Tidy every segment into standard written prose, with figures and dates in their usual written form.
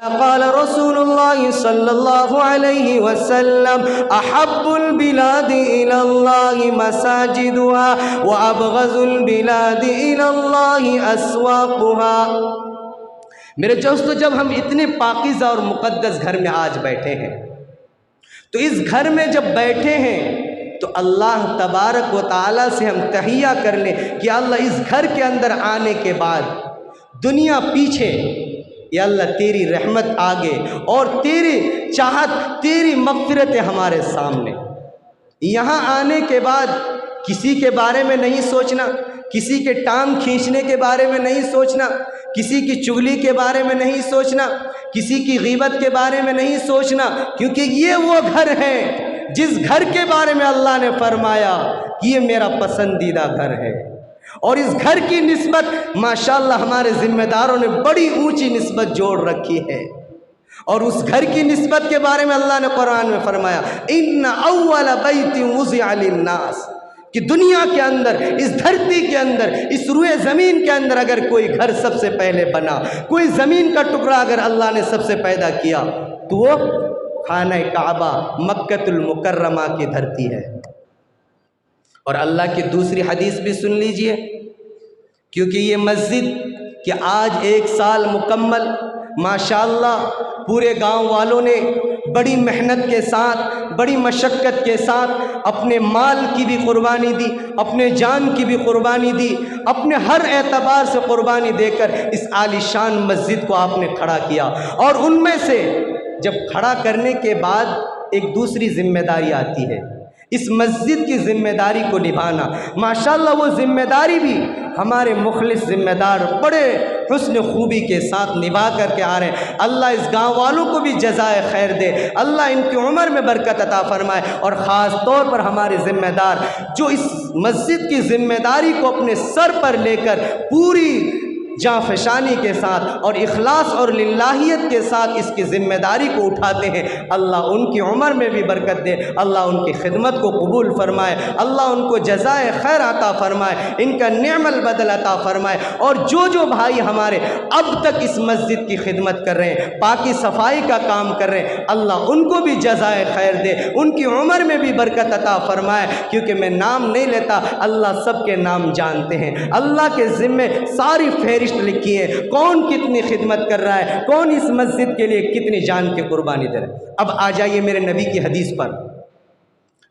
क़ाल रसूलुल्लाह सल्लल्लाहु अलैहि वसल्लम अहब्बुल बिलादि इलल्लाहि मसाजिदुहा व अबग़ज़ुल बिलादि इलल्लाहि अस्वाक़ुहा। मेरे दोस्तों, जब हम इतने पाकीज़ा और मुक़द्दस घर में आज बैठे हैं, तो इस घर में जब बैठे हैं तो अल्लाह तबारक व तआला से हम तहिया कर लें कि अल्लाह इस घर के अंदर आने के बाद दुनिया पीछे, या अल्लाह तेरी रहमत आगे और तेरी चाहत, तेरी मग़फ़िरत हमारे सामने। यहाँ आने के बाद किसी के बारे में नहीं सोचना, किसी के टांग खींचने के बारे में नहीं सोचना, किसी की चुगली के बारे में नहीं सोचना, किसी की ग़ीबत के बारे में नहीं सोचना, क्योंकि ये वो घर है जिस घर के बारे में अल्लाह ने फरमाया कि ये मेरा पसंदीदा घर है। और इस घर की निस्बत माशाअल्लाह हमारे ज़िम्मेदारों ने बड़ी ऊंची निस्बत जोड़ रखी है। और उस घर की निस्बत के बारे में अल्लाह ने कुरान में फरमाया, इन्ना अव्वल बैतिन वुज़िअ लिन्नास, कि दुनिया के अंदर, इस धरती के अंदर, इस रुए ज़मीन के अंदर अगर कोई घर सबसे पहले बना, कोई ज़मीन का टुकड़ा अगर अल्लाह ने सबसे पैदा किया, तो वो खाना काबा मक्कतुल मुकर्रमा की धरती है। और अल्लाह की दूसरी हदीस भी सुन लीजिए, क्योंकि ये मस्जिद कि आज 1 साल मुकम्मल माशाअल्लाह पूरे गांव वालों ने बड़ी मेहनत के साथ, बड़ी मशक्क़त के साथ अपने माल की भी क़ुरबानी दी, अपने जान की भी क़ुरबानी दी, अपने हर एतबार से क़ुरबानी देकर इस आलीशान मस्जिद को आपने खड़ा किया। और उनमें से जब खड़ा करने के बाद एक दूसरी ज़िम्मेदारी आती है, इस मस्जिद की ज़िम्मेदारी को निभाना। माशाअल्लाह वो ज़िम्मेदारी भी हमारे मुखलिस ज़िम्मेदार बड़े हुस्न खूबी के साथ निभा करके आ रहे हैं। अल्लाह इस गांव वालों को भी जज़ाए खैर दे, अल्लाह इनकी उम्र में बरकत अता फरमाए। और ख़ास तौर पर हमारे ज़िम्मेदार जो इस मस्जिद की ज़िम्मेदारी को अपने सर पर लेकर पूरी जाँफशानी के साथ और इखलास और लिल्लाहियत के साथ इसकी ज़िम्मेदारी को उठाते हैं, अल्लाह उनकी उम्र में भी बरकत दे, अल्लाह उनकी खिदमत को कबूल फरमाए, अल्लाह उनको जज़ाए खैर अता फरमाए, इनका नेमल बदल अता फरमाए। और जो जो भाई हमारे अब तक इस मस्जिद की खिदमत कर रहे हैं, पाकी सफाई का काम कर रहे हैं, अल्लाह उनको भी जज़ाए खैर दे, उनकी उम्र में भी बरकत अता फरमाए। क्योंकि मैं नाम नहीं लेता, अल्लाह सबके नाम जानते हैं, अल्लाह के ज़िम्मे सारी फहरिस्त लिखी है, कौन कितनी खिदमत कर रहा है, कौन इस मस्जिद के लिए कितनी जान की कुर्बानी दे रहा है। अब आ जाइए मेरे नबी की हदीस पर।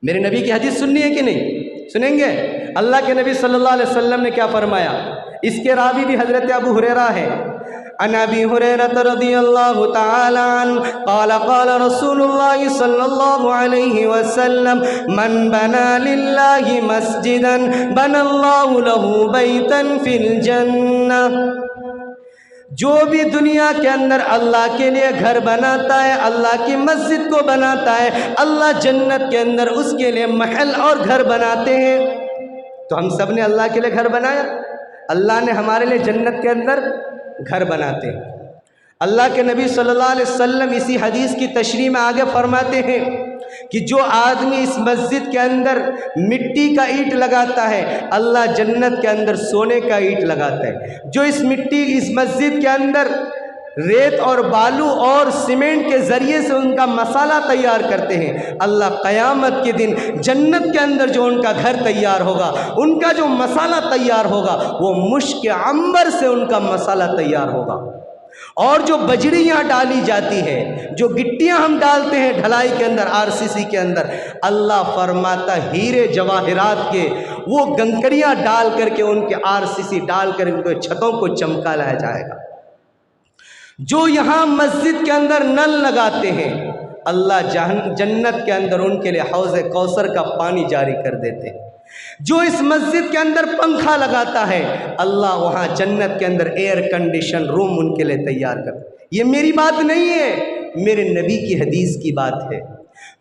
मेरे नबी की हदीस सुननी है कि नहीं? सुनेंगे? अल्लाह के नबी सल्लल्लाहु अलैहि वसल्लम ने क्या फरमाया, इसके रावी भी हज़रत अबू हुरैरा है। अन अबी हुरैरा रज़ियल्लाहु तआला अन्हु क़ाल क़ाल रसूलुल्लाह सल्लल्लाहु अलैहि वसल्लम मन बना लिल्लाहि मस्जिदन बनल्लाहु लहू बैतन फिल जन्नह। जो भी दुनिया के अंदर अल्लाह के लिए घर बनाता है, अल्लाह की मस्जिद को बनाता है, अल्लाह जन्नत के अंदर उसके लिए महल और घर बनाते हैं। तो हम सब ने अल्लाह के लिए घर बनाया, अल्लाह ने हमारे लिए जन्नत के अंदर घर बनाते हैं। अल्लाह के नबी सल्लल्लाहु अलैहि वसल्लम इसी हदीस की तशरीह में आगे फरमाते हैं कि जो आदमी इस मस्जिद के अंदर मिट्टी का ईंट लगाता है, अल्लाह जन्नत के अंदर सोने का ईंट लगाता है। जो इस मस्जिद के अंदर रेत और बालू और सीमेंट के ज़रिए से उनका मसाला तैयार करते हैं, अल्लाह क़यामत के दिन जन्नत के अंदर जो उनका घर तैयार होगा, उनका जो मसाला तैयार होगा, वो मुश्क अंबर से उनका मसाला तैयार होगा। और जो बजरियाँ डाली जाती है, जो गिट्टियाँ हम डालते हैं ढलाई के अंदर, आरसीसी के अंदर, अल्लाह फरमाता हीरे जवाहिरात के वो कंकरियाँ डाल करके, उनके आरसीसी डाल कर उनके छतों को चमका लाया जाएगा। जो यहाँ मस्जिद के अंदर नल लगाते हैं, अल्लाह जन्नत के अंदर उनके लिए हौज़ कौसर का पानी जारी कर देते हैं। जो इस मस्जिद के अंदर पंखा लगाता है, अल्लाह वहाँ जन्नत के अंदर एयर कंडीशन रूम उनके लिए तैयार कर। ये मेरी बात नहीं है, मेरे नबी की हदीस की बात है।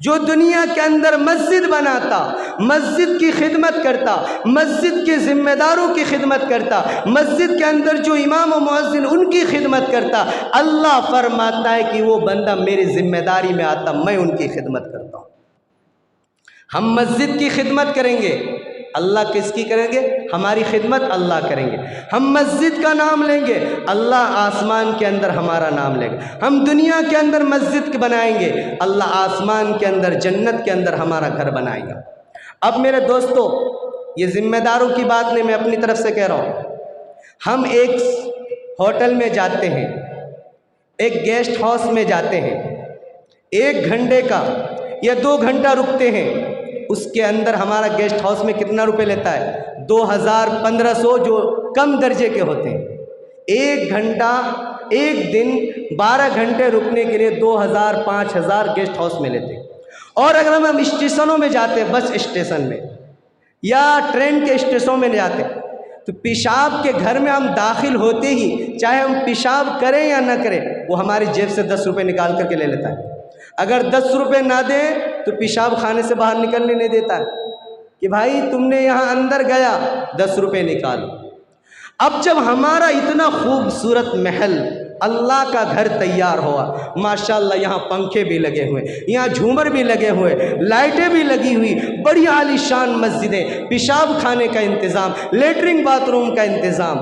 जो दुनिया के अंदर मस्जिद बनाता, मस्जिद की खिदमत करता, मस्जिद के ज़िम्मेदारों की खिदमत करता, मस्जिद के अंदर जो इमाम और मुअज्जिन उनकी खिदमत करता, अल्लाह फरमाता है कि वो बंदा मेरी ज़िम्मेदारी में आता, मैं उनकी खिदमत करता हूँ। हम मस्जिद की खिदमत करेंगे, अल्लाह किसकी करेंगे? हमारी खिदमत अल्लाह करेंगे। हम मस्जिद का नाम लेंगे, अल्लाह आसमान के अंदर हमारा नाम लेगा। हम दुनिया के अंदर मस्जिद बनाएंगे, अल्लाह आसमान के अंदर जन्नत के अंदर हमारा घर बनाएगा। अब मेरे दोस्तों, ये जिम्मेदारों की बात नहीं, मैं अपनी तरफ से कह रहा हूँ। हम एक होटल में जाते हैं, एक गेस्ट हाउस में जाते हैं, 1 घंटे का या 2 घंटा रुकते हैं, उसके अंदर हमारा गेस्ट हाउस में कितना रुपए लेता है? 2000 1500 जो कम दर्जे के होते हैं। 1 घंटा, 1 दिन 12 घंटे रुकने के लिए 2000 5000 गेस्ट हाउस में लेते हैं। और अगर हम स्टेशनों में जाते हैं, बस स्टेशन में या ट्रेन के स्टेशनों में जाते हैं, तो पेशाब के घर में हम दाखिल होते ही, चाहे हम पेशाब करें या ना करें, वो हमारी जेब से 10 रुपये निकाल करके ले लेता है। अगर 10 रुपये ना दें तो पेशाब खाने से बाहर निकलने नहीं देता है कि भाई तुमने यहाँ अंदर गया 10 रुपये निकालो। अब जब हमारा इतना खूबसूरत महल, अल्लाह का घर तैयार हुआ, माशाल्लाह, यहाँ पंखे भी लगे हुए, यहाँ झूमर भी लगे हुए, लाइटें भी लगी हुई, बड़ी आलीशान मस्जिदें, पेशाब खाने का इंतज़ाम, लेटरिन बाथरूम का इंतज़ाम,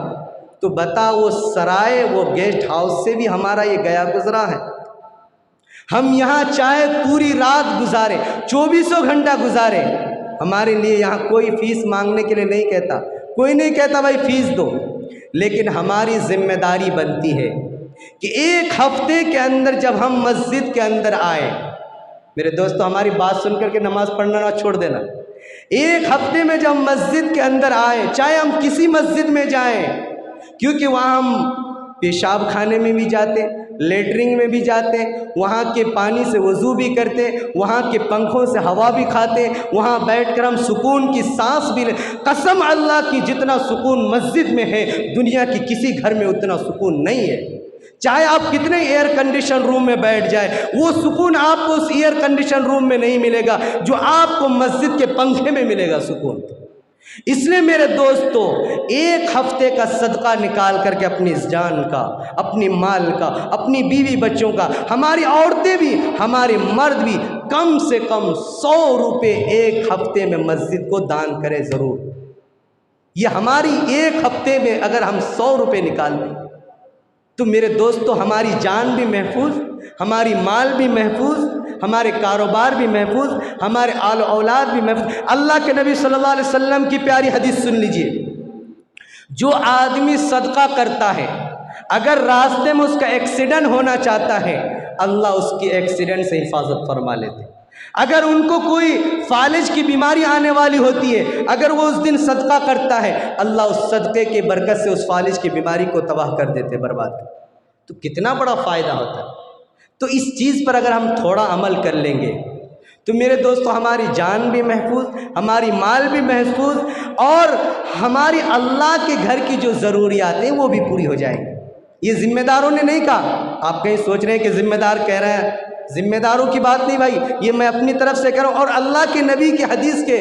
तो बता वो सराय, वो गेस्ट हाउस से भी हमारा ये गया गुजरा है। हम यहाँ चाहे पूरी रात गुजारे, 24 घंटा गुजारे, हमारे लिए यहाँ कोई फीस मांगने के लिए नहीं कहता, कोई नहीं कहता भाई फीस दो, लेकिन हमारी जिम्मेदारी बनती है कि 1 हफ्ते के अंदर जब हम मस्जिद के अंदर आए, मेरे दोस्तों हमारी बात सुन करके नमाज पढ़ना ना छोड़ देना। 1 हफ्ते में जब मस्जिद के अंदर आए, चाहे हम किसी मस्जिद में जाएं, क्योंकि वहाँ हम पेशाब खाने में भी जाते, लेटरिन में भी जाते, वहाँ के पानी से वज़ू भी करते, वहाँ के पंखों से हवा भी खाते, वहाँ बैठकर हम सुकून की सांस भी ले। कसम अल्लाह की, जितना सुकून मस्जिद में है दुनिया की किसी घर में उतना सुकून नहीं है। चाहे आप कितने एयर कंडीशन रूम में बैठ जाए, वो सुकून आपको उस एयर कंडीशन रूम में नहीं मिलेगा जो आपको मस्जिद के पंखे में मिलेगा सुकून। इसलिए मेरे दोस्तों, 1 हफ्ते का सदका निकाल करके अपनी जान का, अपनी माल का, अपनी बीवी बच्चों का, हमारी औरतें भी, हमारे मर्द भी कम से कम 100 रुपये 1 हफ्ते में मस्जिद को दान करें ज़रूर। ये हमारी 1 हफ्ते में अगर हम 100 रुपये निकाल लें तो मेरे दोस्तों हमारी जान भी महफूज, हमारी माल भी महफूज, हमारे कारोबार भी महफूज, हमारे आल औलाद भी महफूज। अल्लाह के नबी सल्लल्लाहु अलैहि वसल्लम की प्यारी हदीस सुन लीजिए, जो आदमी सदका करता है, अगर रास्ते में उसका एक्सीडेंट होना चाहता है, अल्लाह उसकी एक्सीडेंट से हिफाजत फरमा लेते। अगर उनको कोई फालिज की बीमारी आने वाली होती है, अगर वो उस दिन सदका करता है, अल्लाह उस सदक़े की बरकत से उस फालिज की बीमारी को तबाह कर देते, बर्बाद कर। तो कितना बड़ा फ़ायदा होता है। तो इस चीज़ पर अगर हम थोड़ा अमल कर लेंगे तो मेरे दोस्तों हमारी जान भी महफूज, हमारी माल भी महफूज, और हमारी अल्लाह के घर की जो ज़रूरियात हैं वो भी पूरी हो जाएंगी। ये ज़िम्मेदारों ने नहीं कहा, आप कहीं सोच रहे हैं कि ज़िम्मेदार कह रहे हैं, ज़िम्मेदारों की बात नहीं भाई, ये मैं अपनी तरफ से कह रहा हूँ और अल्लाह के नबी की हदीस के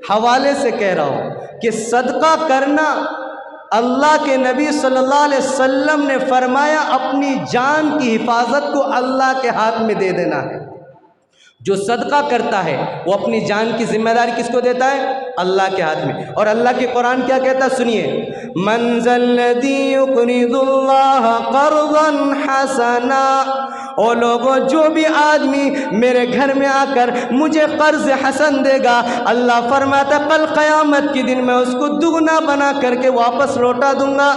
हवाले से कह रहा हूँ कि सदका करना, अल्लाह के नबी सल्लल्लाहु अलैहि वसल्लम ने फरमाया, अपनी जान की हिफाजत को अल्लाह के हाथ में दे देना है। जो सदका करता है वो अपनी जान की जिम्मेदारी किसको देता है? अल्लाह के हाथ में। और अल्लाह के कुरान क्या कहता है, सुनिए, मंज़ल्लज़ी युक़रिज़ुल्लाह क़र्ज़न हसना, ओ लोगों, जो भी आदमी मेरे घर में आकर मुझे कर्ज हसन देगा, अल्लाह फरमाता कल क़यामत के दिन मैं उसको दुगना बना करके वापस लौटा दूंगा।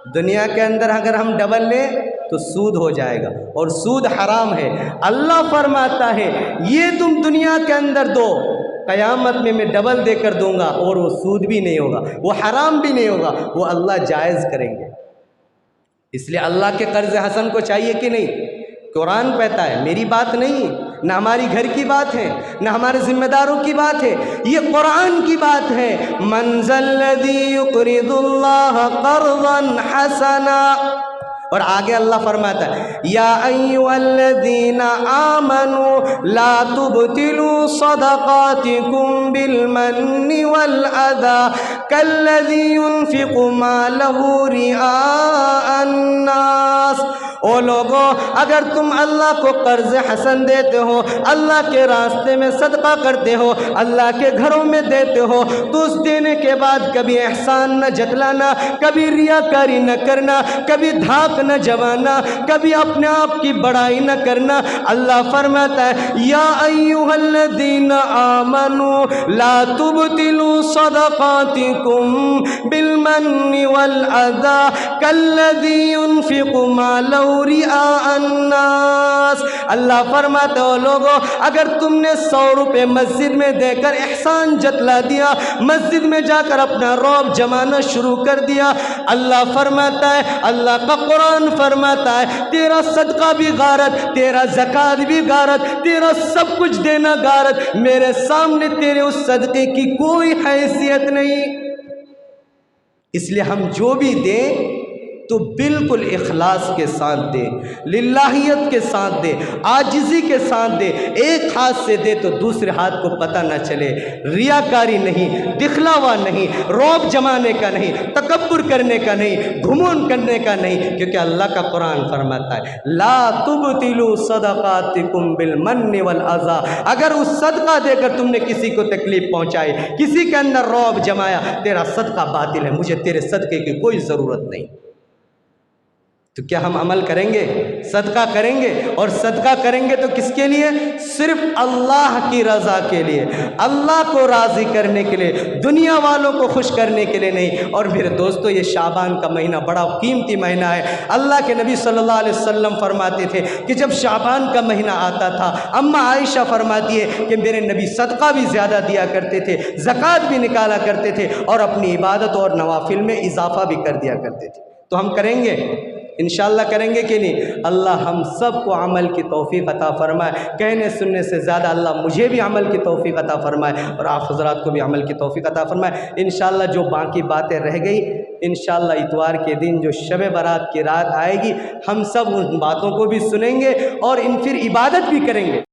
दुनिया के अंदर अगर हम डबल लें तो सूद हो जाएगा, और सूद हराम है। अल्लाह फरमाता है ये तुम दुनिया के अंदर दो, क़यामत में मैं डबल देकर दूंगा, और वो सूद भी नहीं होगा, वो हराम भी नहीं होगा, वो अल्लाह जायज़ करेंगे। इसलिए अल्लाह के कर्ज हसन को चाहिए कि नहीं? कुरान कहता है, मेरी बात नहीं, ना हमारी घर की बात है, ना हमारे जिम्मेदारों की बात है, ये कुरान की बात है। मंज़ल्लज़ी युक़रिज़ुल्लाह क़र्ज़न हसना, और आगे अल्लाह फरमाता है, या अय्युहल्लज़ीना आमनू ला तुबतिलू सदक़ातिकुम बिलमन्नि वल अज़ा कल्लज़ी युनफ़िक़ु मालहु रिआअन नास ओ लोगों, अगर तुम अल्लाह को कर्ज हसन देते हो, अल्लाह के रास्ते में सदका करते हो, अल्लाह के घरों में देते हो, तो उस देने के बाद कभी एहसान न जतलाना, कभी रियाकारी न करना, कभी धाक न जमाना, कभी अपने आप की बड़ाई न करना। अल्लाह फरमाता है या अय्युहल्लज़ीना आमनू ला तुबतिलू सदकातिकुम बिलमन्नि वल अज़ा कल्लज़ी युनफ़िक़ु मालहु रिआ अन्नास। अल्लाह फरमाते हो लोगों, अगर तुमने 100 रुपये मस्जिद में देकर एहसान जतला दिया, मस्जिद में जाकर अपना रौब जमाना शुरू कर दिया, अल्लाह फरमाता है, अल्लाह का कुरान फरमाता है, तेरा सदका भी गारत, तेरा ज़कात भी गारत, तेरा सब कुछ देना गारत, मेरे सामने तेरे उस सदके की कोई हैसियत नहीं। इसलिए हम जो भी दें तो बिल्कुल इखलास के साथ दे, लिल्लाहियत के साथ दे, आजिज़ी के साथ दे। एक हाथ से दे तो दूसरे हाथ को पता न चले, रियाकारी नहीं, दिखलावा नहीं, रौब जमाने का नहीं, तकब्बुर करने का नहीं, घुमून करने का नहीं, क्योंकि अल्लाह का कुरान फरमाता है ला तुबतिलू सदकातिकुम बिलमन्नि वल अज़ा। अगर उस सदका देकर तुमने किसी को तकलीफ पहुँचाई, किसी के अंदर रौब जमाया, तेरा सदका बातिल है, मुझे तेरे सदके की कोई ज़रूरत नहीं। तो क्या हम अमल करेंगे, सदका करेंगे? और सदका करेंगे तो किसके लिए? सिर्फ अल्लाह की रज़ा के लिए, अल्लाह को राज़ी करने के लिए, दुनिया वालों को खुश करने के लिए नहीं। और मेरे दोस्तों, ये शाबान का महीना बड़ा कीमती महीना है। अल्लाह के नबी सल्लल्लाहु अलैहि वसल्लम फरमाते थे कि जब शाबान का महीना आता था, अम्मा आयशा फरमाती है कि मेरे नबी सदका भी ज़्यादा दिया करते थे, ज़कात भी निकाला करते थे, और अपनी इबादत और नवाफिल में इजाफ़ा भी कर दिया करते थे। तो हम करेंगे, इंशाअल्लाह करेंगे कि नहीं? अल्लाह हम सब को अमल की तौफीक अता फरमाए। कहने सुनने से ज़्यादा अल्लाह मुझे भी अमल की तौफीक अता फरमाए और आप हज़रात को भी अमल की तौफीक अता फरमाए। इंशाअल्लाह जो बाकी बातें रह गई, इंशाअल्लाह इतवार के दिन जो शब बारात की रात आएगी, हम सब उन बातों को भी सुनेंगे और फिर इबादत भी करेंगे।